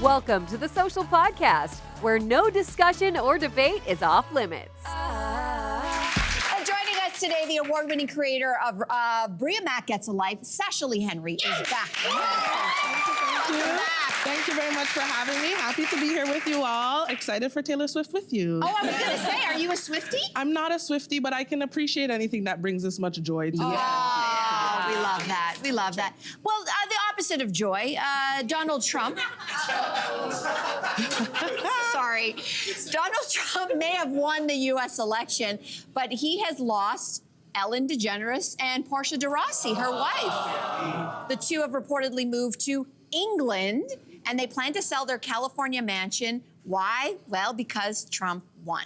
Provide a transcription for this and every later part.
Welcome to the Social Podcast, where no discussion or debate is off limits. And joining us today, the award-winning creator of Bria Mac Gets a Life, Sasha Lee Henry, is back. Thank you very much for having me. Happy to be here with you all. Excited for Taylor Swift with you. Oh, I was going to say, are you a Swiftie? I'm not a Swiftie, but I can appreciate anything that brings this much joy to you. Oh, we love that. We love that. Well, the opposite of joy, Donald Trump. Sorry. Donald Trump may have won the U.S. election, but he has lost Ellen DeGeneres and Portia De Rossi, her wife. The two have reportedly moved to England, and they plan to sell their California mansion. Why? Well, because Trump won.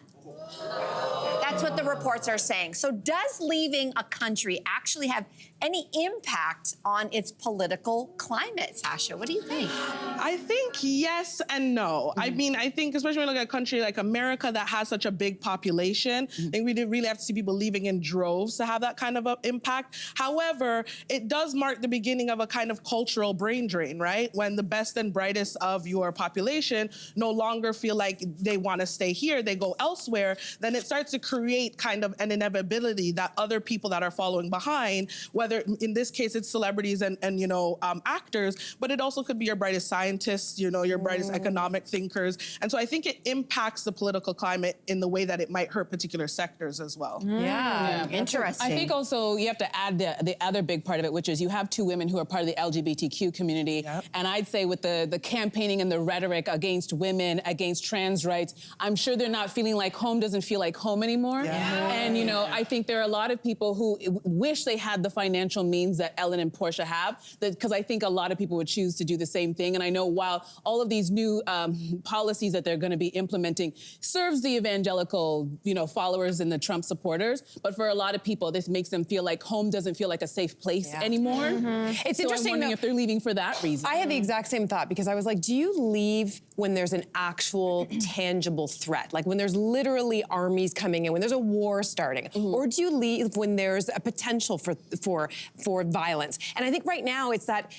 That's what the reports are saying. So does leaving a country actually have any impact on its political climate, Sasha? What do you think? I think yes and no. I mean, I think especially when you look at a country like America that has such a big population, I think we did really have to see people leaving in droves to have that kind of an impact. However, it does mark the beginning of a kind of cultural brain drain, right? When the best and brightest of your population no longer feel like they want to stay here, they go elsewhere, then it starts to create kind of an inevitability that other people that are following behind, whether in this case it's celebrities and actors, but it also could be your brightest scientists, your brightest economic thinkers. And so I think it impacts the political climate in the way that it might hurt particular sectors as well. Yeah, interesting. I think also you have to add the other big part of it, which is you have two women who are part of the LGBTQ community. Yep. And I'd say with the campaigning and the rhetoric against women, against trans rights, I'm sure they're not feeling like home doesn't feel like home anymore. Yeah. And, I think there are a lot of people who wish they had the financial means that Ellen and Portia have, because I think a lot of people would choose to do the same thing. And I know while all of these new policies that they're going to be implementing serves the evangelical, followers and the Trump supporters, but for a lot of people, this makes them feel like home doesn't feel like a safe place anymore. It's interesting, I'm wondering if they're leaving for that reason. I had the exact same thought, because I was like, do you leave when there's an actual tangible threat? Like when there's literally armies coming in, when there's a war starting? Or do you leave when there's a potential for violence? And I think right now it's that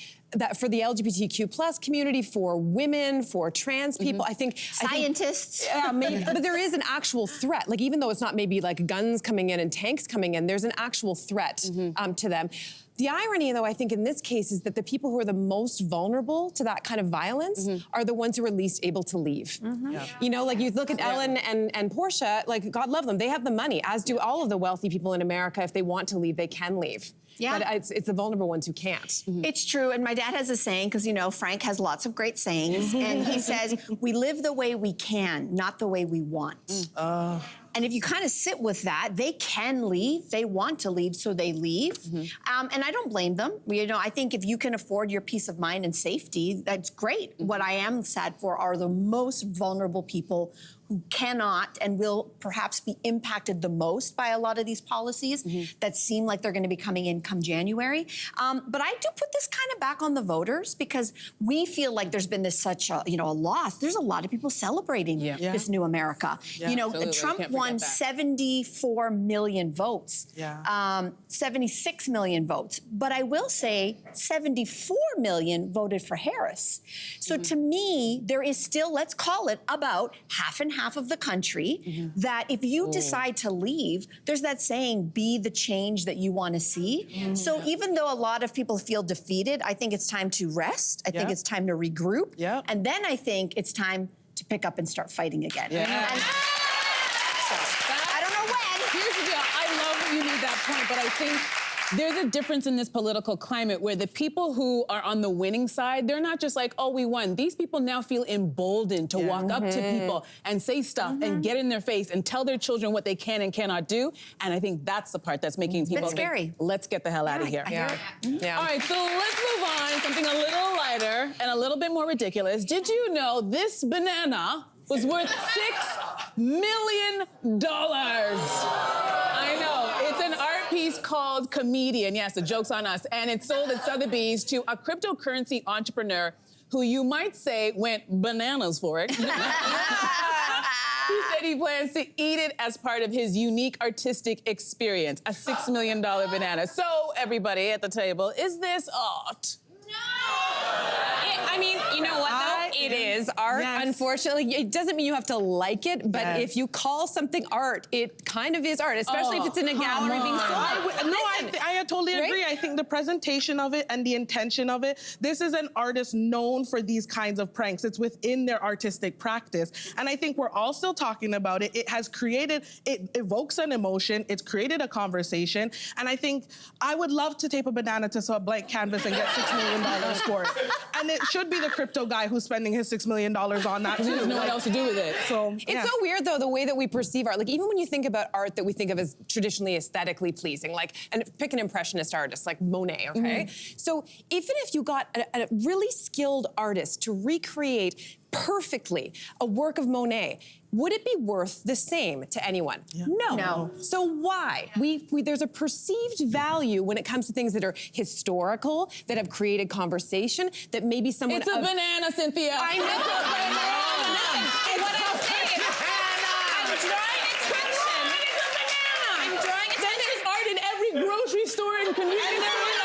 for the LGBTQ plus community, for women, for trans people, I think scientists. Maybe, but there is an actual threat. Like even though it's not maybe like guns coming in and tanks coming in, there's an actual threat to them. The irony, though, I think in this case is that the people who are the most vulnerable to that kind of violence are the ones who are least able to leave. Like you look at Ellen and Portia, like God love them, they have the money, as do all of the wealthy people in America. If they want to leave, they can leave. Yeah. But it's the vulnerable ones who can't. It's true, and my dad has a saying, because Frank has lots of great sayings, and he says, we live the way we can, not the way we want. And if you kind of sit with that, they can leave, they want to leave, so they leave. And I don't blame them. I think if you can afford your peace of mind and safety, that's great. What I am sad for are the most vulnerable people who cannot and will perhaps be impacted the most by a lot of these policies that seem like they're going to be coming in come January. But I do put this kind of back on the voters, because we feel like there's been such a loss. There's a lot of people celebrating this new America. Trump won 74 million votes, 76 million votes. But I will say 74 million voted for Harris. So to me, there is still, let's call it about half and half of the country that if you decide to leave, there's that saying, be the change that you want to see. So even though a lot of people feel defeated, I think it's time to rest. I think it's time to regroup. And then I think it's time to pick up and start fighting again. And I don't know when. Here's the deal. I love that you made that point, but I think there's a difference in this political climate where the people who are on the winning side, they're not just like, oh, we won. These people now feel emboldened to walk up to people and say stuff and get in their face and tell their children what they can and cannot do. And I think that's the part that's making people That's scary. Think, let's get the hell out of here. Yeah. All right, so let's move on. Something a little lighter and a little bit more ridiculous. Did you know this banana was worth $6 million? I know. It's an art piece called Comedian. Yes, the joke's on us. And it's sold at Sotheby's to a cryptocurrency entrepreneur who you might say went bananas for it. He said he plans to eat it as part of his unique artistic experience, a $6 million banana. So, everybody at the table, is this art? I mean, you know what, though? It It is art, unfortunately. It doesn't mean you have to like it, but if you call something art, it kind of is art, especially if it's in a gallery being sold. I totally agree. I think the presentation of it and the intention of it, this is an artist known for these kinds of pranks. It's within their artistic practice. And I think we're all still talking about it. It has created, it evokes an emotion, it's created a conversation. And I think I would love to tape a banana to a blank canvas and get $6 million for it. And it should be the crypto guy who's spending his $6 million on that too. There's no one else to do with it. So it's so weird though, the way that we perceive art. Like even when you think about art that we think of as traditionally aesthetically pleasing, like, and pick an impressionist artist like Monet, okay? So even if you got a really skilled artist to recreate perfectly a work of Monet, would it be worth the same to anyone? No. So why? There's a perceived value when it comes to things that are historical, that have created conversation, that maybe someone— It's a banana, Cynthia. I know. It's a banana. It's what I'm saying. I'm drawing attention. I'm drawing attention. Then there's art in every grocery store and convenience store.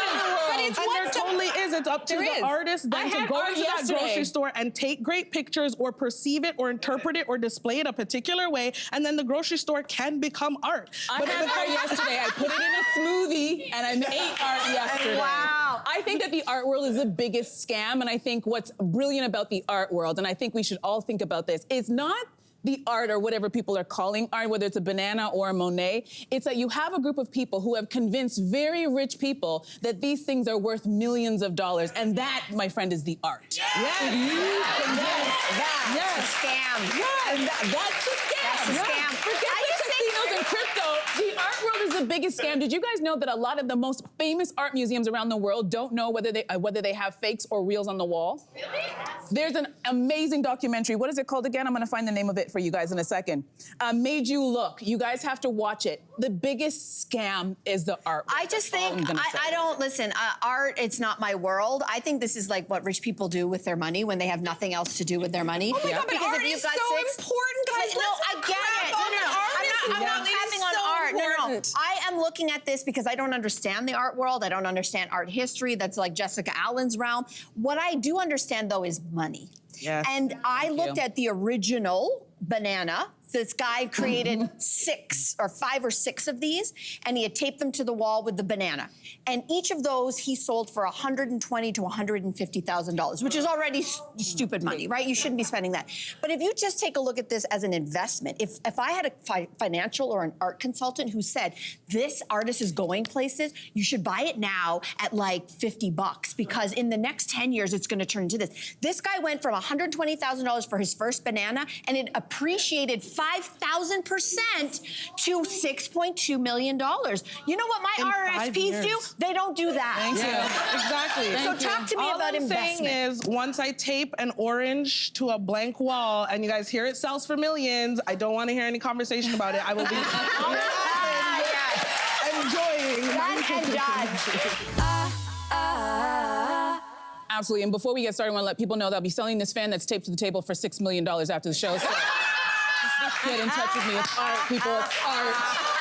There totally is. It's up to the artist then to go into that grocery store and take great pictures or perceive it or interpret it or display it a particular way, and then the grocery store can become art. I had art yesterday. I put it in a smoothie and I ate art yesterday. Wow. I think that the art world is the biggest scam, and I think what's brilliant about the art world, and I think we should all think about this, is not the art or whatever people are calling art, whether it's a banana or a Monet. It's that you have a group of people who have convinced very rich people that these things are worth millions of dollars, and that, my friend, is the art. That's a scam. That's the scam. That's a scam. Forget the casinos and crypto. The art world is the biggest scam. Did you guys know that a lot of the most famous art museums around the world don't know whether they have fakes or reals on the wall? Really? There's an amazing documentary. What is it called again? I'm gonna find the name of it for you guys in a second. Made You Look. You guys have to watch it. The biggest scam is the art world. I just think, I don't, listen, art, it's not my world. I think this is like what rich people do with their money when they have nothing else to do with their money. Oh my God, but art is so important, guys. No, I get it. I'm not having on art. No. I am looking at this because I don't understand the art world. I don't understand art history. That's like Jessica Allen's realm. What I do understand, though, is money. Yes. And I looked at the original banana. This guy created 5 or 6 of these, and he had taped them to the wall with the banana. And each of those he sold for $120,000 to $150,000, which is already stupid money, right? You shouldn't be spending that. But if you just take a look at this as an investment, if I had a financial or an art consultant who said, this artist is going places, you should buy it now at like $50 because in the next 10 years, it's gonna turn into this. This guy went from $120,000 for his first banana, and it appreciated 5,000% to $6.2 million. You know what my RSPs do? They don't do that. Thank you. Exactly. So talk to me about investment. All I'm saying is, once I tape an orange to a blank wall and you guys hear it sells for millions, I don't want to hear any conversation about it. I will be enjoying. Absolutely. And before we get started, I want to let people know that I'll be selling this fan that's taped to the table for $6 million after the show. So get in touch with me. It's art, people. It's art.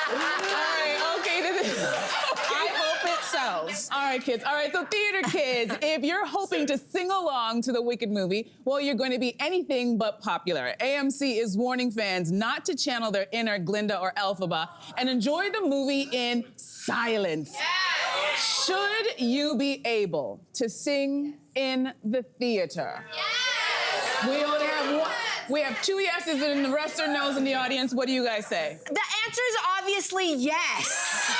All right, okay. I hope it sells. All right, kids. All right, so theater kids, if you're hoping to sing along to the Wicked movie, well, you're going to be anything but popular. AMC is warning fans not to channel their inner Glinda or Elphaba and enjoy the movie in silence. Yes. Should you be able to sing in the theater? Yes. We only have one. We have 2 yeses and the rest are no's in the audience. What do you guys say? The answer is obviously yes.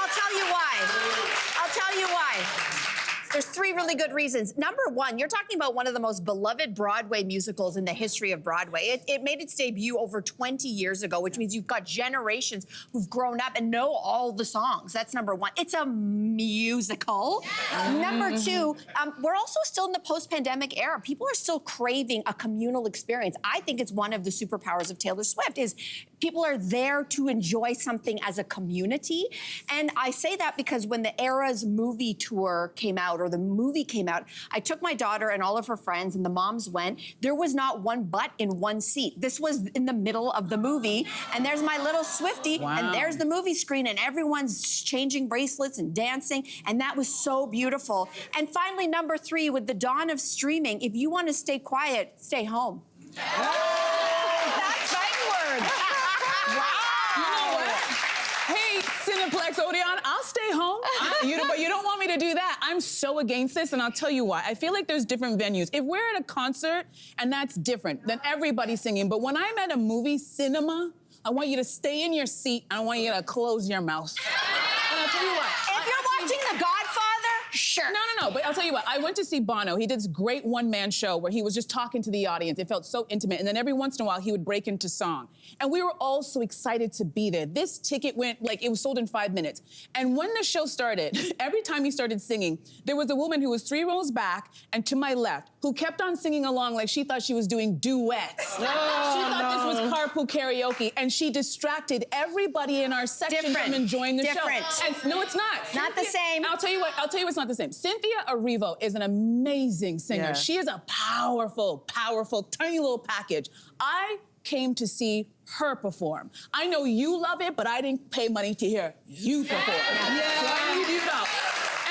I'll tell you why. There's 3 really good reasons. Number 1, you're talking about one of the most beloved Broadway musicals in the history of Broadway. It made its debut over 20 years ago, which means you've got generations who've grown up and know all the songs. That's number 1. It's a musical. Number 2, we're also still in the post-pandemic era. People are still craving a communal experience. I think it's one of the superpowers of Taylor Swift is People are there to enjoy something as a community. And I say that because when the Eras movie tour came out, or the movie came out, I took my daughter and all of her friends, and the moms went. There was not one butt in one seat. This was in the middle of the movie, and there's my little Swiftie, and there's the movie screen, and everyone's changing bracelets and dancing, and that was so beautiful. And finally, number 3, with the dawn of streaming, if you want to stay quiet, stay home. That's fighting words. You know what? Hey, Cineplex Odeon, I'll stay home. But you don't want me to do that. I'm so against this, and I'll tell you why. I feel like there's different venues. If we're at a concert, and that's different, then everybody's singing. But when I'm at a movie, cinema, I want you to stay in your seat, and I want you to close your mouth. And I'll tell you what. If you're watching The Godfather, sure. No, but I'll tell you what, I went to see Bono. He did this great one-man show where he was just talking to the audience. It felt so intimate, and then every once in a while, he would break into song. And we were all so excited to be there. This ticket went, like, it was sold in 5 minutes. And when the show started, every time he started singing, there was a woman who was 3 rows back and to my left, who kept on singing along like she thought she was doing duets. She thought this was carpool karaoke, and she distracted everybody in our section from enjoying the show. And no, it's not. Not the same. I'll tell you what's not the same. Cynthia Erivo is an amazing singer. Yeah. She is a powerful, tiny little package. I came to see her perform. I know you love it, but I didn't pay money to hear you perform. So I need you to know.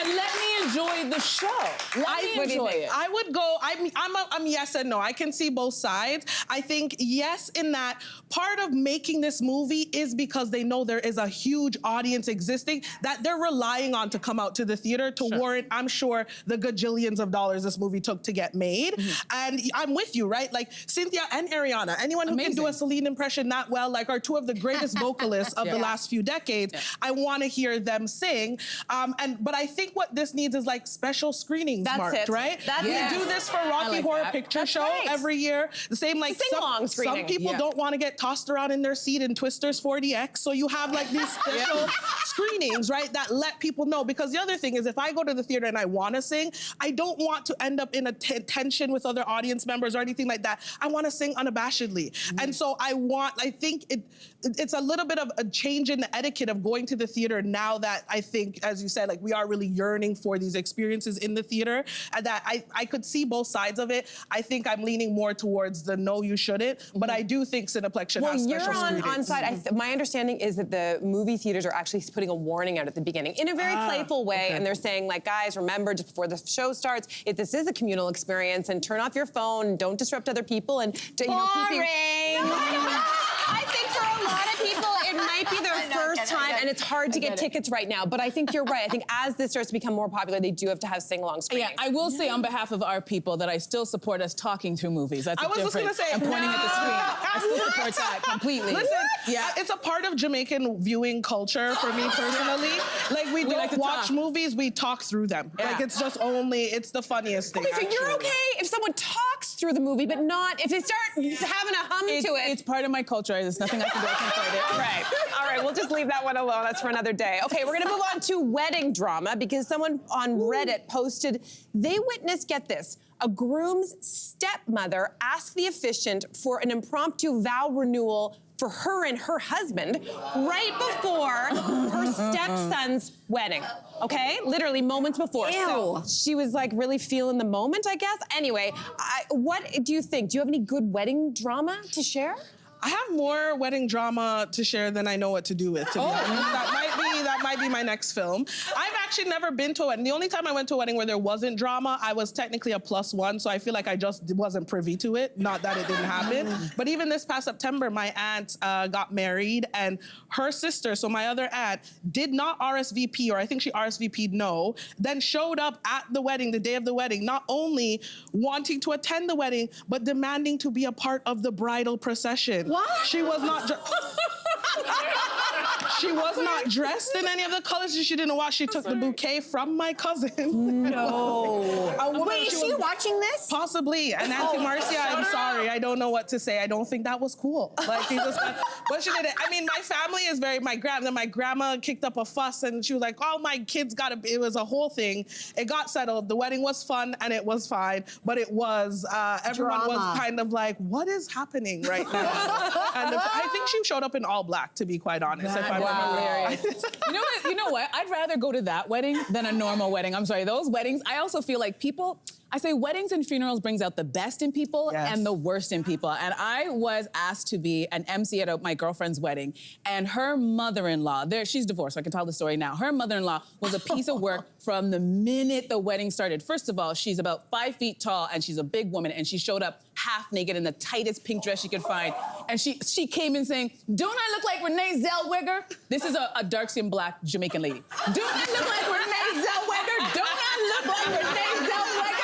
And let me enjoy the show. Let me enjoy it. I would go, I'm yes and no. I can see both sides. I think yes in that part of making this movie is because they know there is a huge audience existing that they're relying on to come out to the theater to warrant, I'm sure, the gajillions of dollars this movie took to get made. And I'm with you, right? Like Cynthia and Ariana, anyone who can do a Celine impression that well, like are 2 of the greatest vocalists of the last few decades. I want to hear them sing. But I think what this needs is like special screenings marked, right? We do this for Rocky Horror Picture Show every year. The same like some people don't want to get tossed around in their seat in Twisters 4DX, so you have like these special screenings, right? That let people know. Because the other thing is, if I go to the theater and I want to sing, I don't want to end up in a tension with other audience members or anything like that. I want to sing unabashedly, and so I think it's a little bit of a change in the etiquette of going to the theater now that I think, as you said, like we are really yearning for these experiences in the theater, and that I could see both sides of it. I think I'm leaning more towards the no, you shouldn't, but I do think Cineplex should have special screenings. You're on side. My understanding is that the movie theaters are actually putting a warning out at the beginning in a very playful way, and they're saying, like, guys, remember, just before the show starts, if this is a communal experience, and turn off your phone, don't disrupt other people, and keeping... I think for a lot of people, it might be their first time, and it's hard to get tickets right now. But I think you're right. I think as this starts to become more popular, they do have to have sing-along screenings. Yeah, I will say on behalf of our people that I still support us talking through movies. That's a difference. Just gonna say, and pointing at the screen. I still support that completely. Listen, it's a part of Jamaican viewing culture for me personally. Like we don't like watch movies, we talk through them. Like it's just it's the funniest thing. Okay, so you're okay if someone talks through the movie, but not if they start having a hum to it. It's part of my culture. There's nothing I can do. I can fight it. Right. All right, we'll just leave that one alone. That's for another day. Okay, we're gonna move on to wedding drama because someone on Reddit posted they witnessed, get this, a groom's stepmother asked the officiant for an impromptu vow renewal for her and her husband right before her stepson's wedding. Okay? Literally moments before. Ew. So she was like really feeling the moment, I guess. Anyway, what do you think? Do you have any good wedding drama to share? I have more wedding drama to share than I know what to do with, to be honest. That might be my next film. I've actually never been to a wedding. The only time I went to a wedding where there wasn't drama, I was technically a +1, so I feel like I just wasn't privy to it. Not that it didn't happen. But even this past September, my aunt got married, and her sister, so my other aunt, did not RSVP, or I think she RSVP'd no, then showed up at the wedding, the day of the wedding, not only wanting to attend the wedding, but demanding to be a part of the bridal procession. What? She was not... She was not dressed in any of the colors. She didn't watch. She took the bouquet from my cousin. No. Wait, is she watching this? Possibly. And Auntie Marcia, I'm sorry. I don't know what to say. I don't think that was cool. Like, she just, but she did it. I mean, my family is very, my grandma kicked up a fuss and she was like, oh, my kids it was a whole thing. It got settled. The wedding was fun and it was fine, but it was, everyone was kind of like, what is happening right now? And I think she showed up in all black, to be quite honest. If I Hilarious. You know what? I'd rather go to that wedding than a normal wedding. I'm sorry, those weddings, I also feel like people, I say weddings and funerals brings out the best in people and the worst in people. And I was asked to be an MC at my girlfriend's wedding, and her mother-in-law, she's divorced, so I can tell the story now. Her mother-in-law was a piece of work from the minute the wedding started. First of all, she's about 5 feet tall, and she's a big woman, and she showed up half naked in the tightest pink dress she could find. And she came in saying, don't I look like Renee Zellweger? This is a dark-skinned black Jamaican lady. Don't I look like Renee Zellweger? Don't I look like Renee Zellweger?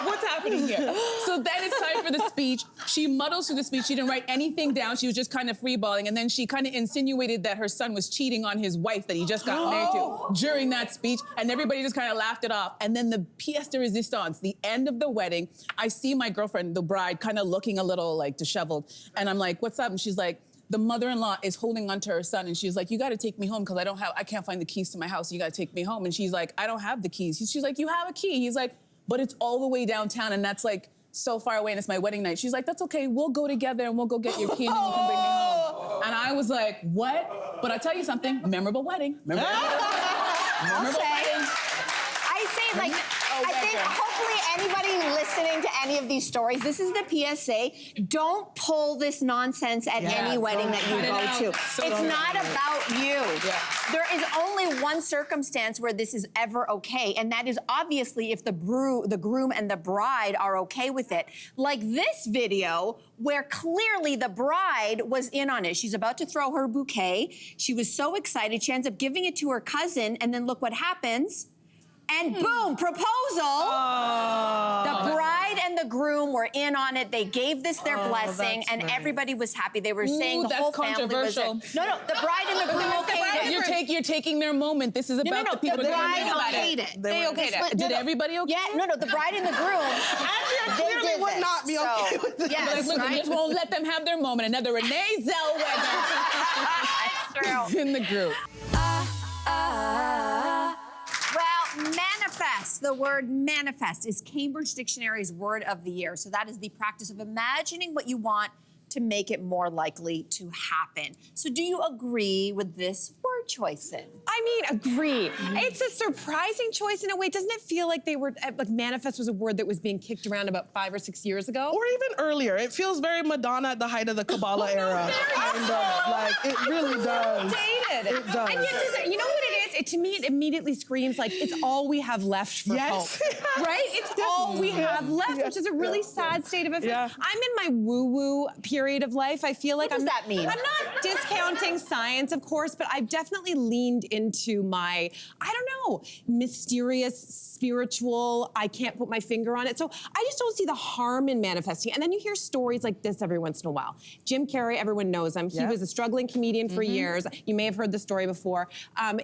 What's happening here? So then it's time for the speech. She muddles through the speech. She didn't write anything down. She was just kind of freeballing. And then she kind of insinuated that her son was cheating on his wife that he just got married to during that speech. And everybody just kind of laughed it off. And then the pièce de résistance, the end of the wedding, I see my girlfriend, the bride, kind of looking a little like disheveled. And I'm like, what's up? And she's like, the mother-in-law is holding onto her son, and she's like, you gotta take me home because I can't find the keys to my house. You gotta take me home. And she's like, I don't have the keys. She's like, you have a key. He's like, but it's all the way downtown, and that's like so far away, and it's my wedding night. She's like, that's okay, we'll go together and we'll go get your key and then you can bring me home. And I was like, what? But I'll tell you something, memorable wedding. Memorable wedding. I say, like, I think hopefully anybody listening to any of these stories, this is the PSA. Don't pull this nonsense at any wedding that you go to. It's not about you. There is only one circumstance where this is ever okay, and that is obviously if the groom and the bride are okay with it. Like this video, where clearly the bride was in on it. She's about to throw her bouquet. She was so excited, she ends up giving it to her cousin, and then look what happens. And boom, proposal. The bride and the groom were in on it. They gave this their blessing, and everybody was happy. They were saying the whole family was in. No, the bride and the groom okayed it. You're taking their moment. This is about the people. The bride okayed it. They okayed it. Did everybody okay? Yeah, no, the bride and the groom. Andrea clearly would not be okay with this. Yes, Look, they just won't let them have their moment. Another Renee Zellweger. That's true. In the group. Well, manifest. The word manifest is Cambridge Dictionary's word of the year. So that is the practice of imagining what you want to make it more likely to happen. So do you agree with this word choice, then? I mean, agree. It's a surprising choice in a way. Doesn't it feel like like manifest was a word that was being kicked around about 5 or 6 years ago? Or even earlier. It feels very Madonna at the height of the Kabbalah era. Kind of, like, it really does. Dated. It does. And yet, you know what it is? To me, it immediately screams like it's all we have left for hope. Right? It's all we have left, which is a really sad state of affairs. I'm in my woo-woo period of life. I feel like what does that mean? I'm not discounting science, of course, but I've definitely leaned into my, I don't know, mysterious, spiritual, I can't put my finger on it. So I just don't see the harm in manifesting. And then you hear stories like this every once in a while. Jim Carrey, everyone knows him. He was a struggling comedian for years. You may have heard the story before.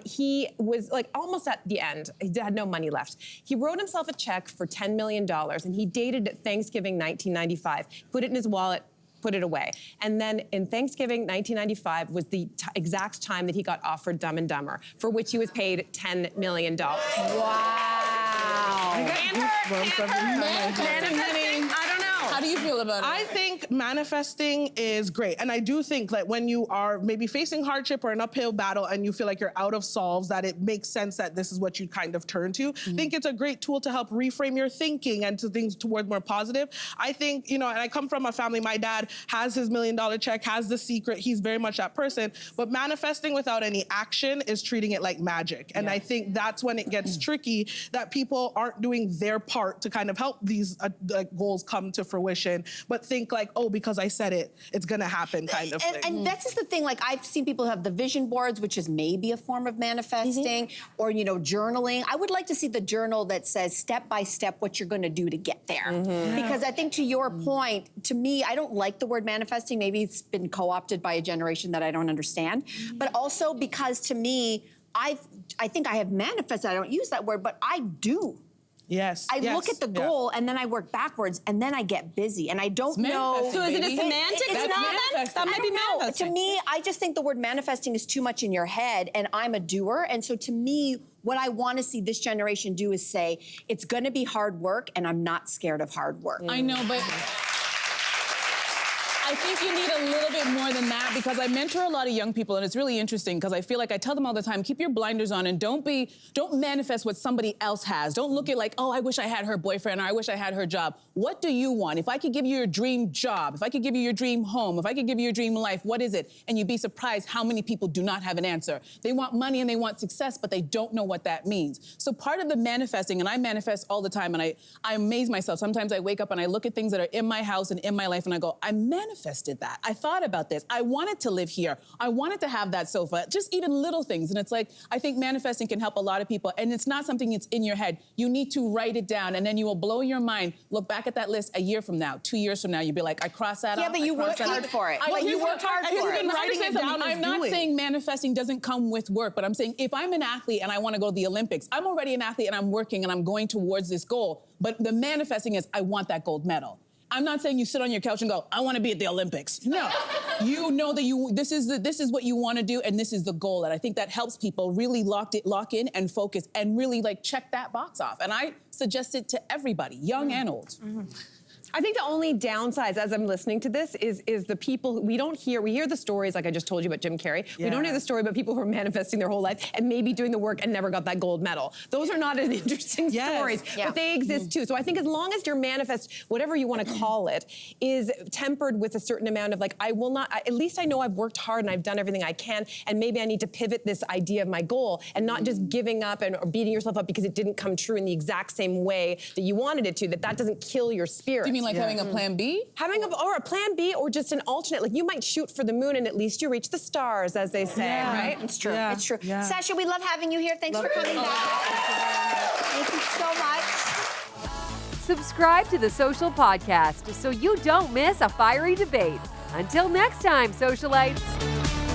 He was like almost at the end. He had no money left. He wrote himself a check for $10 million and he dated at Thanksgiving 1995, put it in his wallet, put it away. And then in Thanksgiving 1995 was the exact time that he got offered Dumb and Dumber, for which he was paid $10 million. Wow. I don't know. How do you feel about it? I think manifesting is great. And I do think that when you are maybe facing hardship or an uphill battle and you feel like you're out of solves, that it makes sense that this is what you kind of turn to. I think it's a great tool to help reframe your thinking and to things towards more positive. I think, and I come from a family, my dad has his $1 million check, has The Secret, he's very much that person, but manifesting without any action is treating it like magic. And I think that's when it gets tricky, that people aren't doing their part to kind of help these goals come to fruition, but think like, oh, because I said it, it's gonna happen kind of thing. And that's just the thing, like I've seen people have the vision boards, which is maybe a form of manifesting, or journaling. I would like to see the journal that says step by step what you're gonna do to get there. Because I think to your point, to me, I don't like the word manifesting. Maybe it's been co-opted by a generation that I don't understand. But also because to me, I think I have manifested, I don't use that word, but I do. Yes. I look at the goal and then I work backwards and then I get busy and I don't know. So is it a semantic? That's manifesting. That might be manifesting. To me, I just think the word manifesting is too much in your head and I'm a doer. And so to me, what I want to see this generation do is say, it's going to be hard work and I'm not scared of hard work. I know, but I think you need a little bit more than that because I mentor a lot of young people and it's really interesting because I feel like I tell them all the time, keep your blinders on and don't manifest what somebody else has. Don't look at like, oh, I wish I had her boyfriend or I wish I had her job. What do you want? If I could give you your dream job, if I could give you your dream home, if I could give you your dream life, what is it? And you'd be surprised how many people do not have an answer. They want money and they want success, but they don't know what that means. So part of the manifesting, and I manifest all the time and I amaze myself. Sometimes I wake up and I look at things that are in my house and in my life and I go, I manifested that. I thought about this. I wanted to live here. I wanted to have that sofa. Just even little things. And it's like, I think manifesting can help a lot of people. And it's not something that's in your head. You need to write it down and then you will blow your mind. Look back at that list a year from now, 2 years from now, you'll be like, I crossed that off. Yeah, but you worked hard for it. You worked hard for it. I'm not saying manifesting doesn't come with work, but I'm saying if I'm an athlete and I want to go to the Olympics, I'm already an athlete and I'm working and I'm going towards this goal. But the manifesting is, I want that gold medal. I'm not saying you sit on your couch and go, I want to be at the Olympics. No, you know that this is what you want to do and this is the goal. And I think that helps people really lock in and focus and really like check that box off. And I suggest it to everybody, young and old. I think the only downsides as I'm listening to this is the people we hear the stories like I just told you about Jim Carrey. Yeah. We don't hear the story about people who are manifesting their whole life and maybe doing the work and never got that gold medal. Those are not as interesting stories, but they exist too. So I think as long as your manifest, whatever you want to call it, is tempered with a certain amount of like, at least I know I've worked hard and I've done everything I can and maybe I need to pivot this idea of my goal and not just giving up or beating yourself up because it didn't come true in the exact same way that you wanted it to, that doesn't kill your spirit. Do you mean like having a plan B? Or a plan B or just an alternate. Like you might shoot for the moon and at least you reach the stars, as they say, right? It's true, it's true. Yeah. Sasha, we love having you here. Thanks for coming back. Thank you so much. Subscribe to the Social Podcast so you don't miss a fiery debate. Until next time, socialites.